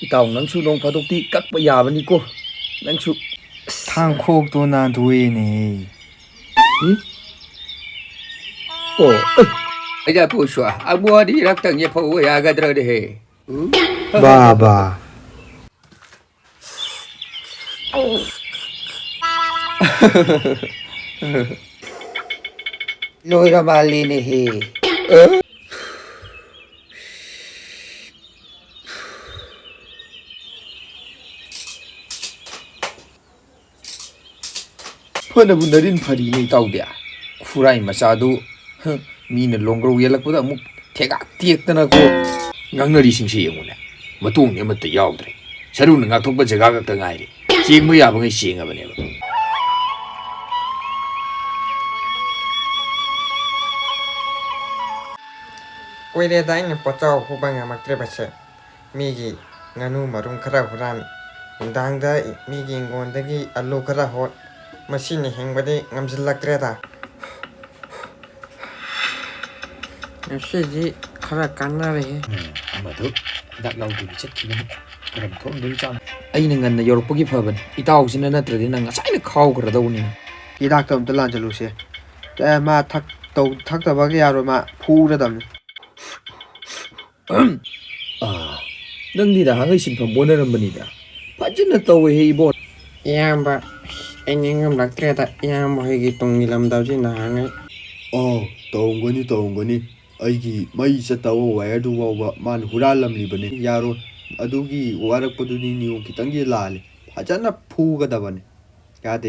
itaw nangsu nong padokti kakpa yabani ko. Nangsu 탕콕 또 난 도에네. Aja puswa, abu adi raktang ye pau ya gadra de. 바바. Loira mali ni he. Panabu narin phari ni itaw dia. Khurai machadu mina longro yelakpada amuk thegak tiektana ko ngangnari singse yengune. Matung ne matta yaudre. Saru na ngakthokpa jaga gakta ngaire. Chengmu yaba ngai chengabane ba. Kuire da ina pachau hubanga maktrebase. Migi nganu marum khara huran. Undangda migi ngondagi alu khara hot. Masini hengbade ngamjillakreda. Nasi khara kanare. Amadu dak laudi bichet kibani. Karam thong dei cham. Aina nganna yorpagi phaban. Itaw sina natradi nang asaina khaw gradawni. 이닥 좀 들란절로시. 마 탁다바게 야로 마 푸르담. Nangni da hangai sinpham bonarambanida. Fajana tawe he ibon. Iyamba engengam lakreda iyamba hegi tongilamdawji nahangai. तौंगनी अगी मई चताव वायरदु वावा मान हुरालमलिबने यारो अदुगी वारकपदुनी नियम खितंगी लाले फजना फुगदबने यादे